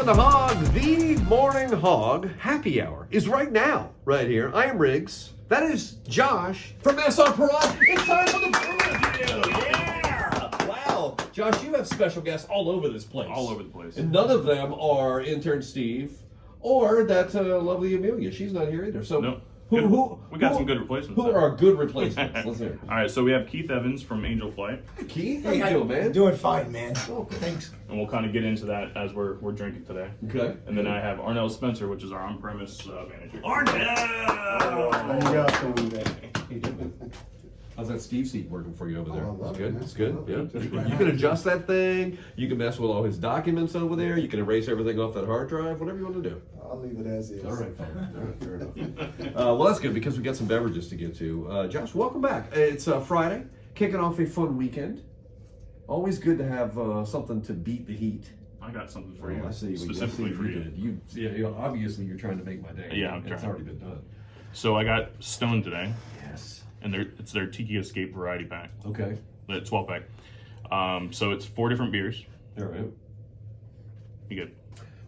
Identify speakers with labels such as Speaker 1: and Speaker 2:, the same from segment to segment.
Speaker 1: Welcome to Hog, the Morning Hog. Happy hour is right now, right here. I am Riggs. That is Josh from SR Perrott. It's time for the Brew Review. Yeah! Wow. Josh, you have special guests all over this place.
Speaker 2: All over the place.
Speaker 1: And none of them are intern Steve or that lovely Amelia. She's not here either. So
Speaker 2: No.
Speaker 1: we
Speaker 2: got some good replacements.
Speaker 1: Who are our good replacements? Let's hear it.
Speaker 2: All right, so we have Keith Evans from Angel Flight,
Speaker 1: Hi, Keith. How
Speaker 3: Hey,
Speaker 1: you doing, man?
Speaker 3: Doing fine, man.
Speaker 1: Okay.
Speaker 3: Thanks.
Speaker 2: and we'll kind of get into that as we're drinking today.
Speaker 1: Okay.
Speaker 2: And then I have Arnell Spencer, which is our on-premise manager.
Speaker 1: How's that Steve seat working for you over there?
Speaker 3: Oh, I love
Speaker 1: It's good.
Speaker 3: it, man.
Speaker 1: It's good.
Speaker 3: Love
Speaker 1: Yeah.
Speaker 3: it.
Speaker 1: You can adjust that thing. You can mess with all his documents over there. You can erase everything off that hard drive. Whatever you want to do.
Speaker 3: I'll leave it as is.
Speaker 1: All right, fine. All right, fair enough. Well, that's good because we got some beverages to get to. Josh, welcome back. It's Friday, kicking off a fun weekend. Always good to have something to beat the heat.
Speaker 2: I got something for you,
Speaker 1: I see.
Speaker 2: specifically for you.
Speaker 1: Obviously, you're trying to make my day.
Speaker 2: Yeah, I'm
Speaker 1: It's
Speaker 2: trying.
Speaker 1: already been done.
Speaker 2: So I got Stone today,
Speaker 1: Yes.
Speaker 2: and it's their Tiki Escape variety pack,
Speaker 1: Okay.
Speaker 2: the 12 pack. So it's 4 different beers.
Speaker 1: All right.
Speaker 2: You good?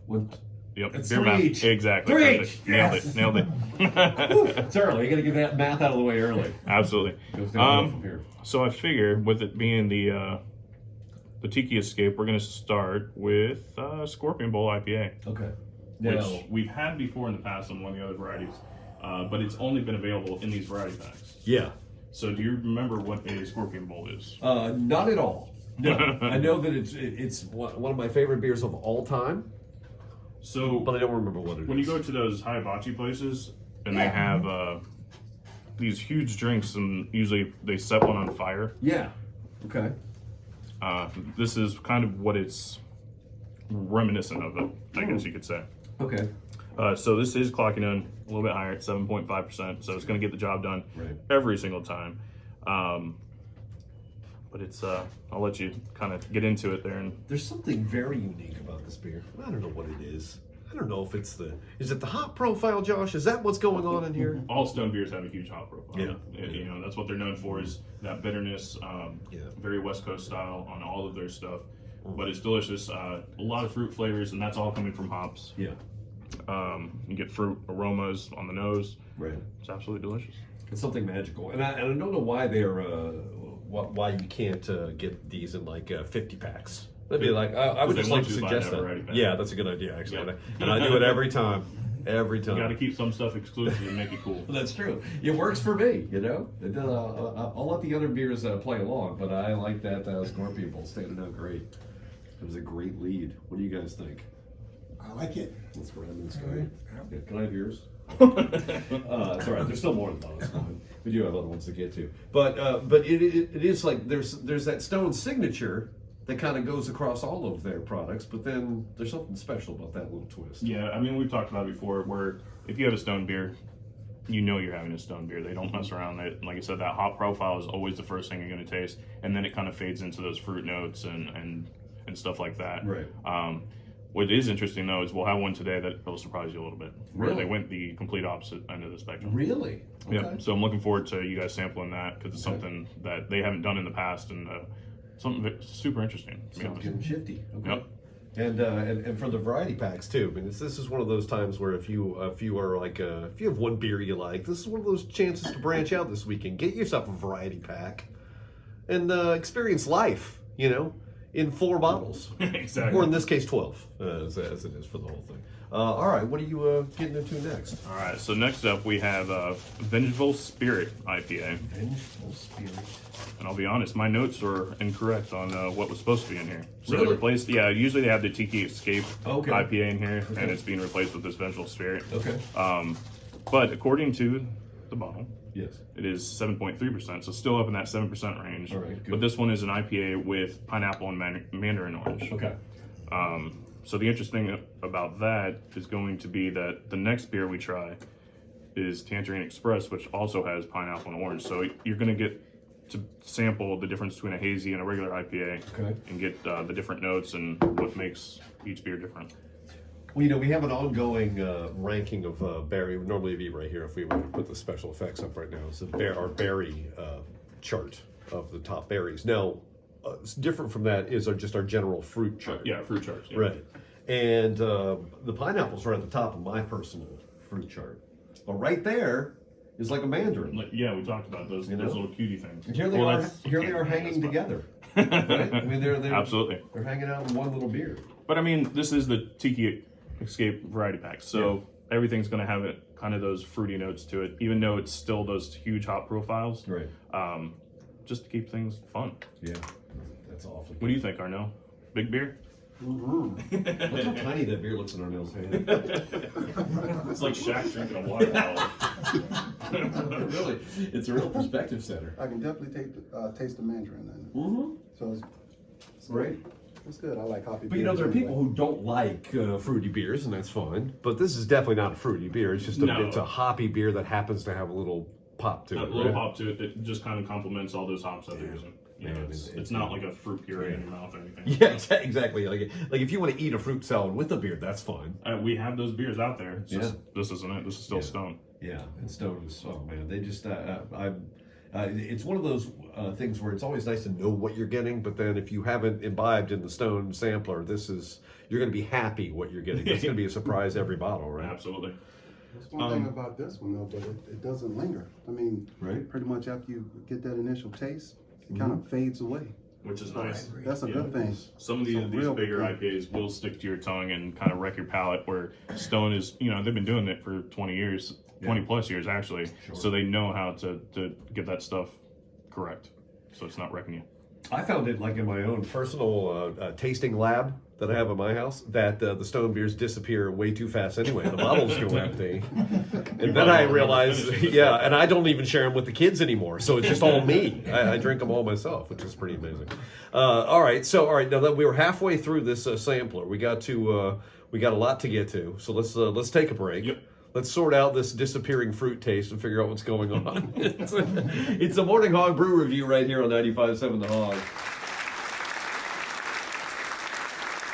Speaker 1: Well,
Speaker 2: Yep.
Speaker 1: It's
Speaker 2: beer
Speaker 1: 3
Speaker 2: math.
Speaker 1: each.
Speaker 2: Exactly.
Speaker 1: 3
Speaker 2: Perfect.
Speaker 1: each.
Speaker 2: Nailed
Speaker 1: Yes.
Speaker 2: it. Nailed it.
Speaker 1: it's early. You got to get that math out of the way early.
Speaker 2: Absolutely.
Speaker 1: Goes downhill from here.
Speaker 2: So I figure with it being the Tiki Escape, we're going to start with Scorpion Bowl IPA,
Speaker 1: Okay.
Speaker 2: which
Speaker 1: Now,
Speaker 2: we've had before in the past on one of the other varieties, but it's only been available in these variety packs.
Speaker 1: yeah.
Speaker 2: So do you remember what a Scorpion Bowl is?
Speaker 1: Not at all. No. I know that it's one of my favorite beers of all time,
Speaker 2: So
Speaker 1: but I don't remember what it is.
Speaker 2: when you go to those hibachi places and they have these huge drinks, and usually they set one on fire,
Speaker 1: Yeah. Okay.
Speaker 2: this is kind of what it's reminiscent of, I guess you could say.
Speaker 1: Okay.
Speaker 2: So this is clocking in a little bit higher at 7.5%, so it's going to get the job done
Speaker 1: Right.
Speaker 2: every single time. But it's, I'll let you kind of get into it there. And
Speaker 1: There's something very unique about this beer. I don't know what it is. I don't know if it's is it the hop profile, Josh? Is that what's going on in here?
Speaker 2: all Stone beers have a huge hop profile.
Speaker 1: Yeah.
Speaker 2: You know, that's what they're known for, is that bitterness,
Speaker 1: Yeah.
Speaker 2: very West Coast style on all of their stuff. But it's delicious. A lot of fruit flavors, and that's all coming from hops.
Speaker 1: Yeah.
Speaker 2: You get fruit aromas on the nose.
Speaker 1: Right.
Speaker 2: It's absolutely delicious.
Speaker 1: It's something magical, and I don't know why they're why you can't get these in like 50 packs. That'd be like I would
Speaker 2: They
Speaker 1: just like
Speaker 2: want
Speaker 1: to
Speaker 2: you to buy
Speaker 1: suggest
Speaker 2: that
Speaker 1: that.
Speaker 2: variety pack.
Speaker 1: Yeah, that's a good idea actually,
Speaker 2: Yeah.
Speaker 1: and I do it every time. Every time.
Speaker 2: You got to keep some stuff exclusive and make it cool.
Speaker 1: That's true. It works for me, you know. I'll let the other beers play along, but I like that Scorpion Bowl standing out great. It was a great lead. What do you guys think?
Speaker 3: I like it.
Speaker 1: Let's grab this
Speaker 3: All
Speaker 1: guy.
Speaker 3: right.
Speaker 1: Yeah, can I have yours? It's all right. There's still more than those. We do have other ones to get to, but it is like there's that Stone signature that kind of goes across all of their products, but then there's something special about that little twist.
Speaker 2: Yeah, I mean, we've talked about it before, where if you have a Stone beer, you know you're having a Stone beer. They don't mess around. Like I said, that hop profile is always the first thing you're going to taste, and then it kind of fades into those fruit notes and stuff like that.
Speaker 1: Right.
Speaker 2: What is interesting, though, is we'll have one today that will surprise you a little bit, where
Speaker 1: Really?
Speaker 2: they went the complete opposite end of the spectrum.
Speaker 1: Really? Okay.
Speaker 2: Yeah, so I'm looking forward to you guys sampling that, because it's
Speaker 1: Okay.
Speaker 2: something that they haven't done in the past, and something that's super interesting, to be honest.
Speaker 1: Something shifty. Okay.
Speaker 2: Yep.
Speaker 1: And for the variety packs too. I mean, this is one of those times where if you are like if you have one beer you like, this is one of those chances to branch out this weekend. Get yourself a variety pack, and experience life. You know, in 4 bottles,
Speaker 2: Exactly.
Speaker 1: or in this case 12, as it is for the whole thing. All right, what are you getting into next?
Speaker 2: All right, so next up we have Vengeful Spirit IPA.
Speaker 1: Vengeful Spirit.
Speaker 2: And I'll be honest, my notes were incorrect on what was supposed to be in here. So
Speaker 1: Really?
Speaker 2: they replaced, usually they have the Tiki Escape
Speaker 1: Okay.
Speaker 2: IPA in here,
Speaker 1: Okay.
Speaker 2: and it's being replaced with this Vengeful Spirit.
Speaker 1: Okay.
Speaker 2: But according to the bottle,
Speaker 1: Yes.
Speaker 2: it is 7.3%, so still up in that 7% range.
Speaker 1: All right, good.
Speaker 2: But this one is an IPA with pineapple and mandarin orange.
Speaker 1: Okay.
Speaker 2: So the interesting thing about that is going to be that the next beer we try is Tangerine Express, which also has pineapple and orange. So you're going to get to sample the difference between a hazy and a regular IPA,
Speaker 1: Okay.
Speaker 2: and get the different notes and what makes each beer different.
Speaker 1: Well, you know, we have an ongoing ranking of berry. Normally it'd be right here if we were to put the special effects up right now. It's our berry chart of the top berries. Now, different from that is just our general fruit chart.
Speaker 2: Yeah, fruit charts. Yeah.
Speaker 1: Right. And the pineapples are at the top of my personal fruit chart. But right there is like a mandarin.
Speaker 2: Yeah, we talked about those little cutie things.
Speaker 1: And here they are hanging together. Right? I mean, they're
Speaker 2: absolutely.
Speaker 1: They're hanging out in one little beer.
Speaker 2: But I mean, this is the Tiki Escape variety pack, so everything's going to have kind of those fruity notes to it, even though it's still those huge hop profiles.
Speaker 1: Right.
Speaker 2: Just to keep things fun.
Speaker 1: Yeah, that's awful.
Speaker 2: What do you think, Arnell? Big beer?
Speaker 1: Look how tiny that beer looks in Arnell's hand.
Speaker 2: It's like Shaq drinking a watermelon.
Speaker 1: Really, it's a real perspective setter.
Speaker 4: I can definitely taste the mandarin in it.
Speaker 1: Mm-hmm.
Speaker 4: So it's
Speaker 1: Right.
Speaker 4: It's good. I like hoppy.
Speaker 1: But you know, there are people who don't like fruity beers, and that's fine. But this is definitely not a fruity beer. It's just it's a hoppy beer that happens to have a little pop to it.
Speaker 2: A little hop to it that just kind of complements all those hops that they're using. You know, it's not like a fruit puree in your mouth or anything.
Speaker 1: Yeah, exactly. Like if you want to eat a fruit salad with a beer, that's fine.
Speaker 2: We have those beers out there. It's just, this isn't it. This is still Stone.
Speaker 1: Yeah, and Stone is, oh man, they just, it's one of those things where it's always nice to know what you're getting, but then if you haven't imbibed in the Stone sampler, you're going to be happy what you're getting. It's going to be a surprise every bottle, right?
Speaker 2: Absolutely.
Speaker 4: That's one thing about this one though, but it doesn't linger. I mean, pretty much after you get that initial taste, it kind of fades away.
Speaker 2: Which is nice.
Speaker 4: That's a good thing.
Speaker 2: Some of these bigger IPAs will stick to your tongue and kind of wreck your palate, where Stone is, they've been doing it for 20 years, 20 plus years actually. Sure. So they know how to get that stuff correct. So it's not wrecking you.
Speaker 1: I found it like in my own personal tasting lab that I have at my house that the Stone beers disappear way too fast anyway. The bottles go empty. And then I realized, and I don't even share them with the kids anymore. So it's just all me. I drink them all myself, which is pretty amazing. All right, now that we were halfway through this sampler, we got a lot to get to. So let's take a break.
Speaker 2: Yep.
Speaker 1: Let's sort out this disappearing fruit taste and figure out what's going on. It's a Morning Hog Brew Review right here on 95.7 The Hog.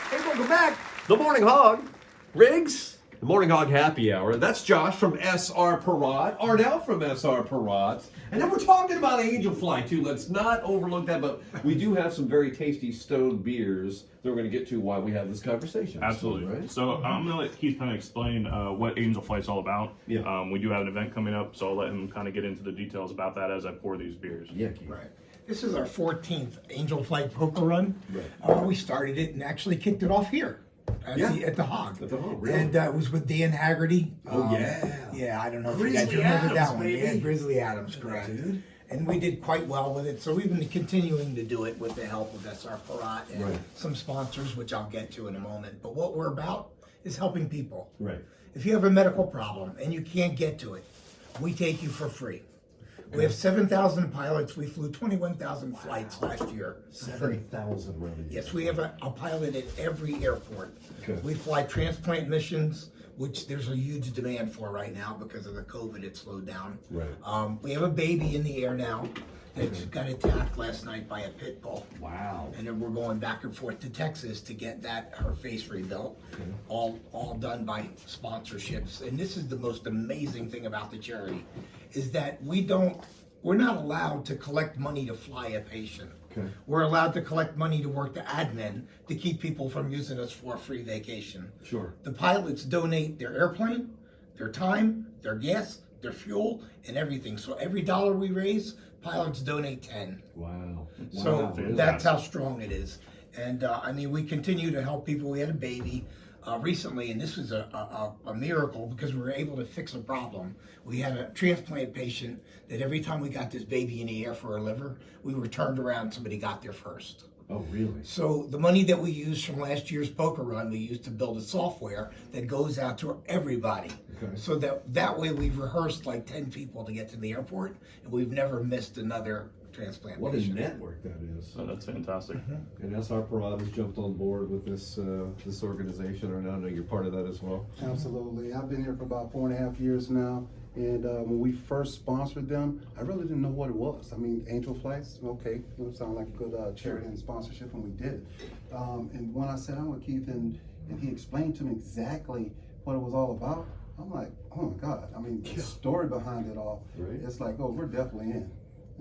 Speaker 1: Hey, welcome back. The Morning Hog. Riggs. The Morning Hog Happy Hour. That's Josh from SR Perrott. Arnell from SR Perrott. And then we're talking about Angel Fly, too. Let's not overlook that, but we do have some very tasty Stone beers that we're going to get to while we have this conversation.
Speaker 2: Absolutely.
Speaker 1: Right?
Speaker 2: So I'm going to let Keith kind of explain what Angel Flight's all about.
Speaker 1: Yeah.
Speaker 2: We do have an event coming up, so I'll let him kind of get into the details about that as I pour these beers.
Speaker 1: Yeah, Keith.
Speaker 5: Right. This is our 14th Angel Flight Poker Run.
Speaker 1: Right.
Speaker 5: We started it and actually kicked it off here at the Hog.
Speaker 1: At the Hog, really?
Speaker 5: And it was with Dan Haggerty.
Speaker 1: Oh, yeah.
Speaker 5: Yeah, I don't know if
Speaker 1: Grizzly
Speaker 5: you guys remember
Speaker 1: Adams,
Speaker 5: that one.
Speaker 1: baby.
Speaker 5: Yeah, Grizzly Adams, correct.
Speaker 1: Dude.
Speaker 5: And we did quite well with it. So we've been continuing to do it with the help of SR Perrott and some sponsors, which I'll get to in a moment. But what we're about is helping people.
Speaker 1: Right.
Speaker 5: If you have a medical problem and you can't get to it, we take you for free. We have 7,000 pilots. We flew 21,000 flights last year.
Speaker 1: 7,000 revenue.
Speaker 5: Yes, we have a pilot at every airport.
Speaker 1: Okay.
Speaker 5: We fly transplant missions, which there's a huge demand for right now because of the COVID. It slowed down.
Speaker 1: Right.
Speaker 5: We have a baby in the air now that got attacked last night by a pit bull.
Speaker 1: Wow.
Speaker 5: And then we're going back and forth to Texas to get her face rebuilt. All done by sponsorships. And this is the most amazing thing about the charity, is that we're not allowed to collect money to fly a patient.
Speaker 1: Okay.
Speaker 5: We're allowed to collect money to work the admin to keep people from using us for a free vacation.
Speaker 1: Sure.
Speaker 5: The pilots donate their airplane, their time, their gas, their fuel, and everything. So every dollar we raise, pilots donate 10.
Speaker 1: Wow.
Speaker 5: So that's how strong it is. And we continue to help people. We had a baby recently, and this was a miracle because we were able to fix a problem. We had a transplant patient that every time we got this baby in the air for her liver, we were turned around, somebody got there first.
Speaker 1: Oh, really?
Speaker 5: So the money that we used from last year's poker run, we used to build a software that goes out to everybody.
Speaker 1: Okay.
Speaker 5: So that way we've rehearsed like 10 people to get to the airport, and we've never missed another transplant
Speaker 1: What a
Speaker 5: patient.
Speaker 1: network that is.
Speaker 2: So that's fantastic.
Speaker 1: And SR Perrott has jumped on board with this organization, and I know you're part of that as well.
Speaker 4: Absolutely. I've been here for about 4.5 years now. And when we first sponsored them, I really didn't know what it was. I mean, Angel Flights, okay, it sounded like a good charity and sponsorship, and we did it. And when I sat down with Keith and he explained to me exactly what it was all about, I'm like, oh my God. I mean, the story behind it all, it's like, oh, we're definitely in.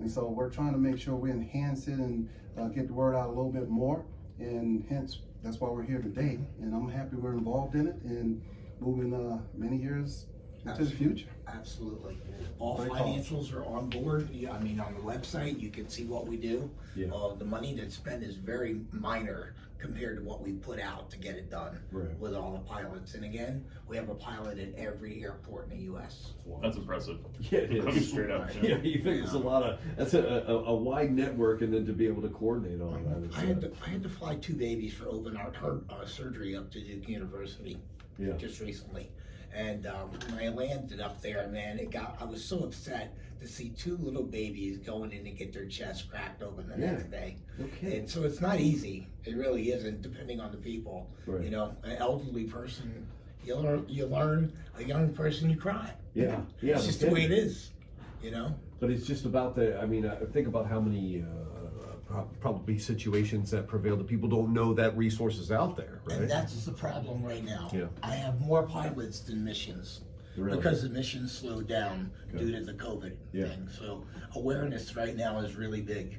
Speaker 4: And so we're trying to make sure we enhance it and get the word out a little bit more. And hence that's why we're here today, and I'm happy we're involved in it and moving many years into the future.
Speaker 5: Absolutely. All
Speaker 4: Great
Speaker 5: financials are on board. Yeah, I mean, on the website, you can see what we do.
Speaker 1: Yeah.
Speaker 5: The money that's spent is very minor compared to what we put out to get it done
Speaker 1: Right.
Speaker 5: with all the pilots. And again, we have a pilot at every airport in the U.S.
Speaker 2: That's impressive.
Speaker 1: Yeah, it
Speaker 2: Coming
Speaker 1: is.
Speaker 2: straight up.
Speaker 1: Yeah, you think it's a lot of, that's a wide network, and then to be able to coordinate all that.
Speaker 5: I had to fly 2 babies for open heart surgery up to Duke University
Speaker 1: Yeah.
Speaker 5: just recently. And when I landed up there, man, I was so upset to see 2 little babies going in to get their chests cracked open the next day.
Speaker 1: Okay.
Speaker 5: And so it's not easy. It really isn't, depending on the people.
Speaker 1: Right.
Speaker 5: You know, an elderly person, you learn, a young person, you cry.
Speaker 1: Yeah, yeah.
Speaker 5: It's just the way it is, you know?
Speaker 1: But it's just about think about how many probably situations that prevail that people don't know that resource is out there, right?
Speaker 5: And that's the problem right now.
Speaker 1: Yeah.
Speaker 5: I have more pilots than missions.
Speaker 1: Really?
Speaker 5: Because the missions slowed down
Speaker 1: Okay.
Speaker 5: due to the COVID
Speaker 1: Yeah.
Speaker 5: thing. So awareness right now is really big.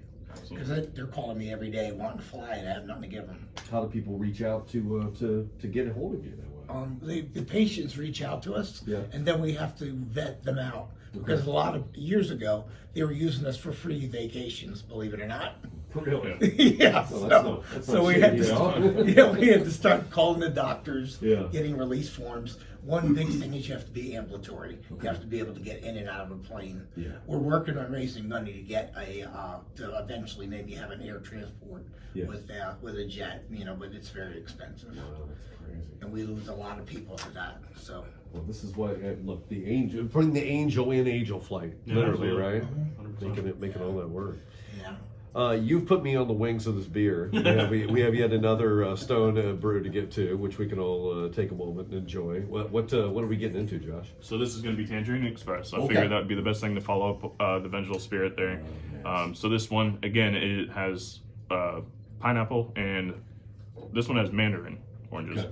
Speaker 5: Because they're calling me every day wanting to fly and I have nothing to give them.
Speaker 1: How do people reach out to get a hold of you that way?
Speaker 5: The patients reach out to us,
Speaker 1: Yeah.
Speaker 5: and then we have to vet them out. Because a lot of years ago, they were using us for free vacations, believe it or not.
Speaker 1: Really?
Speaker 5: Yeah,
Speaker 1: Well, that's not
Speaker 5: we
Speaker 1: shitty,
Speaker 5: had to
Speaker 1: you know?
Speaker 5: we had to start calling the doctors,
Speaker 1: Yeah.
Speaker 5: getting release forms. One big thing is you have to be ambulatory. You have to be able to get in and out of a plane.
Speaker 1: Yeah.
Speaker 5: We're working on raising money to get to eventually maybe have an air transport
Speaker 1: Yeah.
Speaker 5: with a jet, you know, but it's very expensive.
Speaker 1: Wow, that's crazy.
Speaker 5: And we lose a lot of people to that, so.
Speaker 1: Well, this is why look, the angel, putting the angel in angel flight,
Speaker 2: Yeah,
Speaker 1: literally,
Speaker 2: absolutely.
Speaker 1: right?
Speaker 2: 100%.
Speaker 1: Making all that work.
Speaker 5: Yeah.
Speaker 1: You've put me on the wings of this beer. We have yet another Stone Brew to get to, which we can all take a moment and enjoy. What are we getting into, Josh?
Speaker 2: So this is going to be Tangerine Express. I
Speaker 1: Okay.
Speaker 2: figured that would be the best thing to follow up the Vengeful Spirit there. So this one, again, it has pineapple, and this one has mandarin oranges.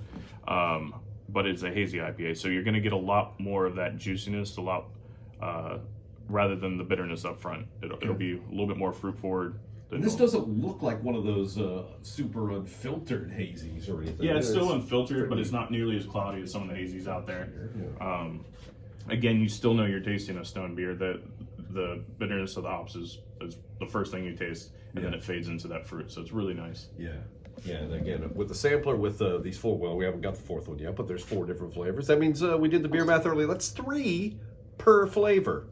Speaker 1: Okay.
Speaker 2: But it's a hazy IPA, so you're going to get a lot more of that juiciness, rather than the bitterness up front. It'll be a little bit more fruit forward.
Speaker 1: And this doesn't look like one of those super unfiltered hazies or anything.
Speaker 2: Yeah, it's still unfiltered, but it's not nearly as cloudy as some of the hazies out there. Again, you still know you're tasting a stone beer. The bitterness of the hops is the first thing you taste, and then it fades into that fruit. So it's really nice.
Speaker 1: Yeah. Yeah, and again, with the sampler, with these 4, well, we haven't got the 4th one yet, but there's 4 different flavors. That means we did the beer math earlier. That's 3 per flavor.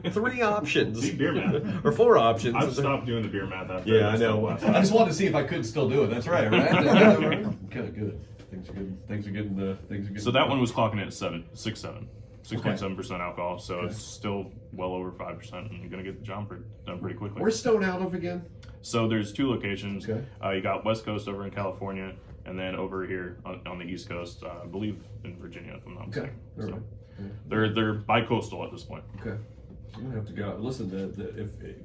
Speaker 1: 3 options.
Speaker 2: See, beer math.
Speaker 1: Or 4 options.
Speaker 2: I've stopped doing the beer math after.
Speaker 1: Yeah, I know.
Speaker 2: last
Speaker 1: I just wanted to see if I could still do it. That's right, right? Okay, good. Things are good. Things are good.
Speaker 2: So that one was clocking at 6.7% alcohol. So it's still well over 5%, and you're gonna get the job done pretty quickly.
Speaker 1: Where's Stone out of again?
Speaker 2: So there's 2 locations.
Speaker 1: Okay.
Speaker 2: You got West Coast over in California, and then over here on the East Coast, I believe in Virginia, if I'm not mistaken.
Speaker 1: All
Speaker 2: So
Speaker 1: right.
Speaker 2: they're bi-coastal at this point.
Speaker 1: Okay. I'm gonna have to go. Listen,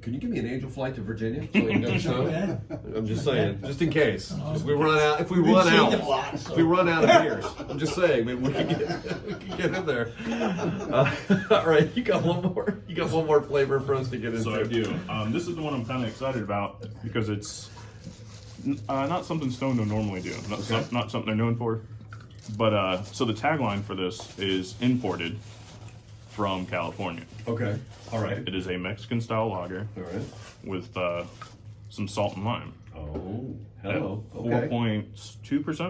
Speaker 1: can you give me an angel flight to Virginia so we can go to Stone? I'm just saying, just in case. If we run out, if we run out of beers, I'm just saying, maybe we can get in there. All right, you got one more. You got one more flavor for us to get into.
Speaker 2: So I do. This is the one I'm kind of excited about because it's not something Stone would normally do. Not something they're known for. But so the tagline for this is imported from California.
Speaker 1: Okay. All right.
Speaker 2: It is a Mexican style lager
Speaker 1: All right.
Speaker 2: with some salt and lime.
Speaker 1: Oh, hello.
Speaker 2: At
Speaker 1: Okay.
Speaker 2: 4.2%. I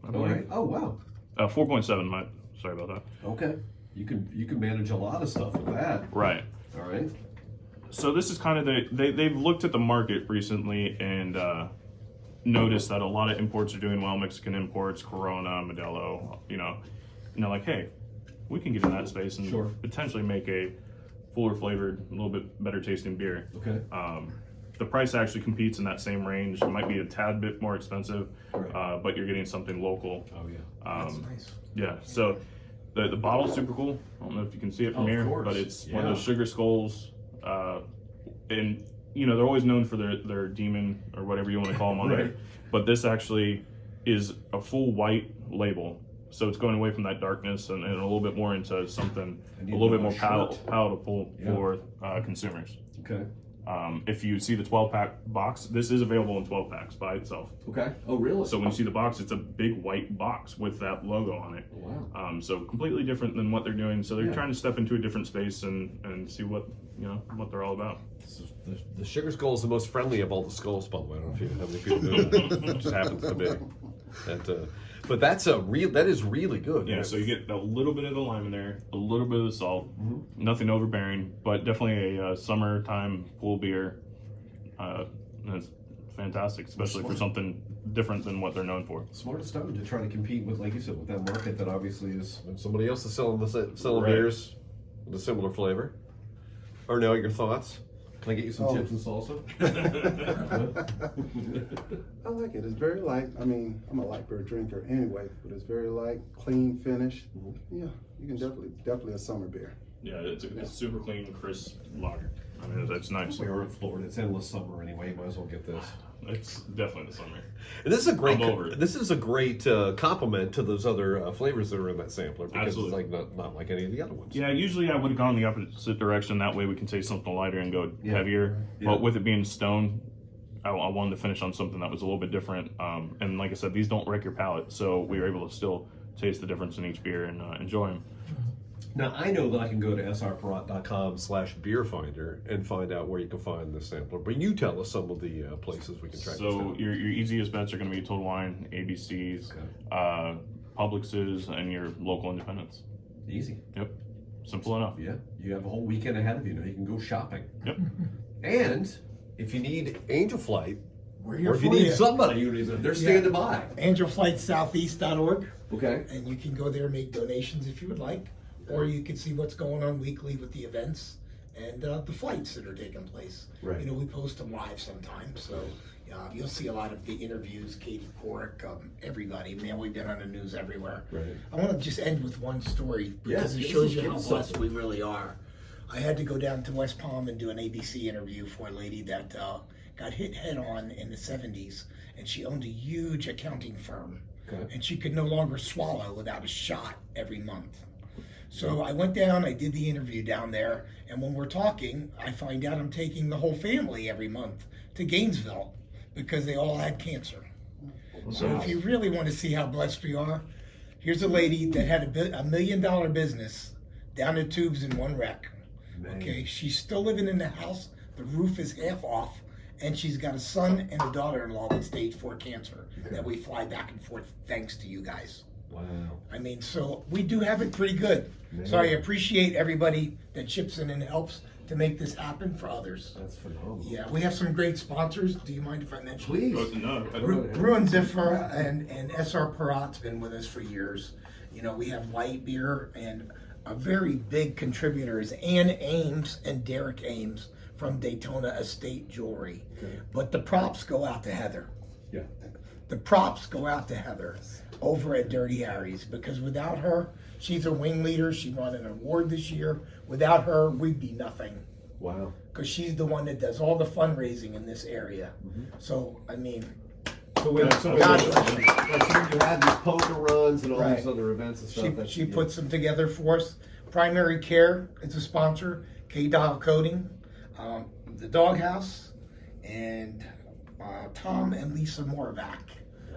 Speaker 1: All
Speaker 2: believe.
Speaker 1: right. Oh, wow.
Speaker 2: 4.7. Sorry about that.
Speaker 1: Okay. You can manage a lot of stuff with that.
Speaker 2: Right.
Speaker 1: All right.
Speaker 2: So this is kind of they've looked at the market recently and noticed that a lot of imports are doing well. Mexican imports, Corona, Modelo, and they're like, hey, we can get in that space and
Speaker 1: Sure.
Speaker 2: potentially make a fuller flavored, a little bit better tasting beer.
Speaker 1: Okay.
Speaker 2: The price actually competes in that same range. It might be a tad bit more expensive,
Speaker 1: Right.
Speaker 2: but you're getting something local.
Speaker 1: Oh yeah.
Speaker 5: That's nice.
Speaker 2: Yeah, so the bottle's super cool. I don't know if you can see it from
Speaker 1: Of
Speaker 2: here,
Speaker 1: course.
Speaker 2: but it's one
Speaker 1: Yeah.
Speaker 2: of those sugar skulls. And, they're always known for their demon or whatever you want to call them on
Speaker 1: Right.
Speaker 2: there. But this actually is a full white label. So it's going away from that darkness and a little bit more into something
Speaker 1: I
Speaker 2: a
Speaker 1: need
Speaker 2: little bit
Speaker 1: another
Speaker 2: more
Speaker 1: shirt.
Speaker 2: palatable
Speaker 1: Yeah.
Speaker 2: for consumers.
Speaker 1: Okay.
Speaker 2: If you see the 12-pack box, this is available in 12 packs by itself.
Speaker 1: Okay. Oh, really?
Speaker 2: So when you see the box, it's a big white box with that logo on it.
Speaker 1: Wow.
Speaker 2: So completely different than what they're doing. So they're
Speaker 1: Yeah.
Speaker 2: trying to step into a different space and see what what they're all about.
Speaker 1: The sugar skull is the most friendly of all the skulls, by the way. I don't know if you have any people know that. It just happens to be. But that is really good.
Speaker 2: Yeah, so you get a little bit of the lime in there, a little bit of the salt, nothing overbearing, but definitely a summertime pool beer. And it's fantastic, especially for something different than what they're known for.
Speaker 1: Smart as stone to try to compete with, like you said, with that market that obviously is when somebody else is selling
Speaker 2: Right.
Speaker 1: beers with a similar flavor. Or no, your thoughts? Can I get you some chips and salsa?
Speaker 4: I like it. It's very light. I mean, I'm a light beer drinker anyway, but it's very light, clean finish. Yeah, you can definitely a summer beer.
Speaker 2: Yeah, it's a super clean, crisp lager. I mean, it's nice.
Speaker 1: We are in Florida. It's endless summer anyway. Might as well get this.
Speaker 2: It's definitely the summer.
Speaker 1: And this is a great.
Speaker 2: I'm over it.
Speaker 1: This is a great compliment to those other flavors that are in that sampler because
Speaker 2: Absolutely.
Speaker 1: it's like not like any of the other ones.
Speaker 2: Yeah, usually I would have gone the opposite direction. That way we can taste something lighter and go heavier.
Speaker 1: Yeah.
Speaker 2: But with it being stone, I wanted to finish on something that was a little bit different. And like I said, these don't wreck your palate, so we were able to still taste the difference in each beer and enjoy them.
Speaker 1: Now I know that I can go to srperrott.com/beerfinder and find out where you can find this sampler. But you tell us some of the places we can track this
Speaker 2: So
Speaker 1: down.
Speaker 2: your easiest bets are going to be Total Wine, ABCs, Publix's, and your local independents.
Speaker 1: Easy.
Speaker 2: Yep, simple enough.
Speaker 1: Yeah, you have a whole weekend ahead of you now. You can go shopping.
Speaker 2: Yep.
Speaker 1: And if you need Angel Flight,
Speaker 5: We're here
Speaker 1: or if you
Speaker 5: for
Speaker 1: need somebody, they're standing by.
Speaker 5: AngelFlightSoutheast.org,
Speaker 1: Okay.
Speaker 5: and you can go there and make donations if you would like, or you can see what's going on weekly with the events and the flights that are taking place.
Speaker 1: Right.
Speaker 5: You know, we post them live sometimes, so you'll see a lot of the interviews, Katie Couric, everybody. Man, we've been on the news everywhere.
Speaker 1: Right.
Speaker 5: I want to just end with one story because
Speaker 1: Yes,
Speaker 5: it shows you
Speaker 1: give
Speaker 5: how
Speaker 1: us
Speaker 5: blessed
Speaker 1: something.
Speaker 5: we really are. I had to go down to West Palm and do an ABC interview for a lady that got hit head on in the 70s, and she owned a huge accounting firm.
Speaker 1: Okay.
Speaker 5: And she could no longer swallow without a shot every month. So I went down, I did the interview down there, and when we're talking, I find out I'm taking the whole family every month to Gainesville because they all had cancer. So if you really want to see how blessed we are, here's a lady that had $1 million business down the tubes in one wreck.
Speaker 1: Man.
Speaker 5: Okay, she's still living in the house, the roof is half off, and she's got a son and a daughter-in-law with stage 4 cancer that we fly back and forth thanks to you guys.
Speaker 1: Wow.
Speaker 5: I mean, so we do have it pretty good.
Speaker 1: Man.
Speaker 5: So I appreciate everybody that chips in and helps to make this happen for others.
Speaker 1: That's phenomenal.
Speaker 5: Yeah, we have some great sponsors. Do you mind if I mention?
Speaker 1: Please.
Speaker 2: No,
Speaker 5: Brew and Ziffer and SR Perrott's been with us for years. You know, we have light beer, and a very big contributor is Ann Ames and Derek Ames from Daytona Estate Jewelry.
Speaker 1: Okay.
Speaker 5: But the props go out to Heather.
Speaker 1: Yeah.
Speaker 5: The props go out to Heather over at Dirty Harry's, because without her, she's a wing leader. She won an award this year. Without her, we'd be nothing,
Speaker 1: Wow.
Speaker 5: because she's the one that does all the fundraising in this area. So, I mean,
Speaker 1: So wait, so
Speaker 5: God
Speaker 1: you had these poker runs and all
Speaker 5: Right.
Speaker 1: these other events and stuff.
Speaker 5: she puts them together for us. Primary Care is a sponsor. K-Dial Coating, the Doghouse, and Tom and Lisa Morvac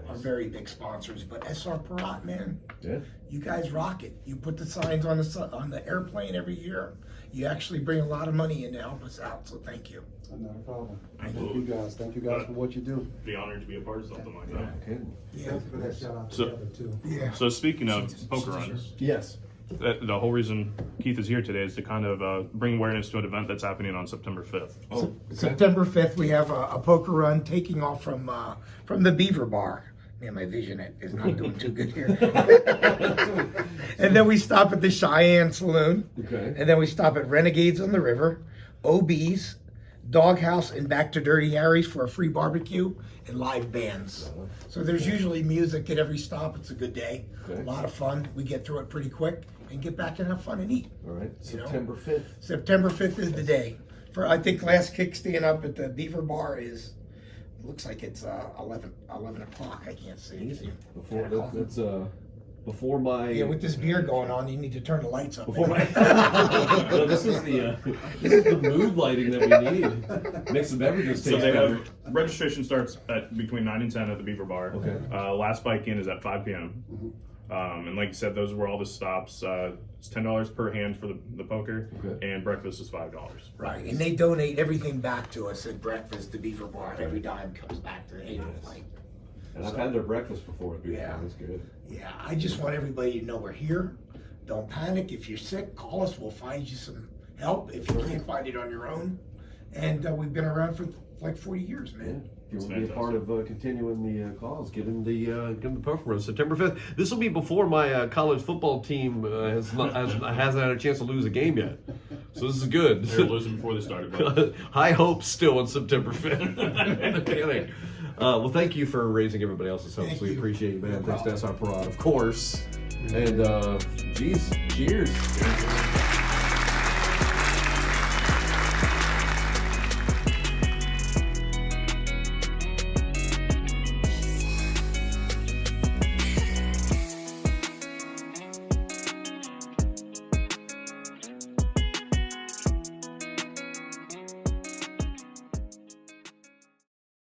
Speaker 5: are very big sponsors. But SR Perrott, man,
Speaker 1: Yeah.
Speaker 5: you guys rock it. You put the signs on the airplane every year. You actually bring a lot of money in to help us out. So thank you.
Speaker 4: Not a problem. Thank you guys. Thank you guys for what you do.
Speaker 2: be honored to be a part of something like that.
Speaker 1: Okay.
Speaker 5: Yeah.
Speaker 4: Thanks for that shout out to
Speaker 2: So-
Speaker 4: Heather too.
Speaker 5: Yeah.
Speaker 2: So speaking of poker runs,
Speaker 1: Yes.
Speaker 2: the whole reason Keith is here today is to kind of bring awareness to an event that's happening on September 5th.
Speaker 1: Oh, okay.
Speaker 5: September 5th, we have a poker run taking off from the Beaver Bar. Man, my vision is not doing too good here. And then we stop at the Cheyenne Saloon.
Speaker 1: Okay.
Speaker 5: And then we stop at Renegades on the River, OB's, Doghouse, and back to Dirty Harry's for a free barbecue and live bands. So there's usually music at every stop. It's a good day.
Speaker 1: Okay.
Speaker 5: A lot of fun. We get through it pretty quick and get back and have fun and eat.
Speaker 1: All right.
Speaker 5: You know?
Speaker 1: September 5th.
Speaker 5: September 5th is the day. For I think last kickstand up at the Beaver Bar is, looks like it's 11 o'clock. I can't see.
Speaker 1: Before that's before my
Speaker 5: Yeah, with this beer going on, you need to turn the lights up.
Speaker 1: before my no, this is the mood lighting that we need. Makes the beverages taste
Speaker 2: So they
Speaker 1: better.
Speaker 2: have registration starts at between 9 and 10 at the Beaver Bar.
Speaker 1: Okay.
Speaker 2: Last bike in is at 5 p.m. And like you said, those were all the stops. It's $10 per hand for the poker,
Speaker 1: Okay.
Speaker 2: and breakfast is $5.
Speaker 5: Right, and they donate everything back to us at breakfast to Beaver Bar. Every dime comes back to the Angel Flight.
Speaker 1: And I've had their breakfast before.
Speaker 5: Yeah.
Speaker 1: That's good.
Speaker 5: Yeah, I just want everybody to know we're here. Don't panic. If you're sick, call us. We'll find you some help if you can't find it on your own. And we've been around for like 40 years, man.
Speaker 1: If you want to be a part of continuing the cause, get in the poker run September 5th. This will be before my college football team hasn't had a chance to lose a game yet. So this is good.
Speaker 2: They were losing before they started. But
Speaker 1: High hopes still on September 5th. No kidding. Well, thank you for raising everybody else's hopes.
Speaker 5: Thank
Speaker 1: We
Speaker 5: you.
Speaker 1: appreciate it, man.
Speaker 5: No
Speaker 1: Thanks to
Speaker 5: problem.
Speaker 1: SR Perrott, of course. And, geez, cheers.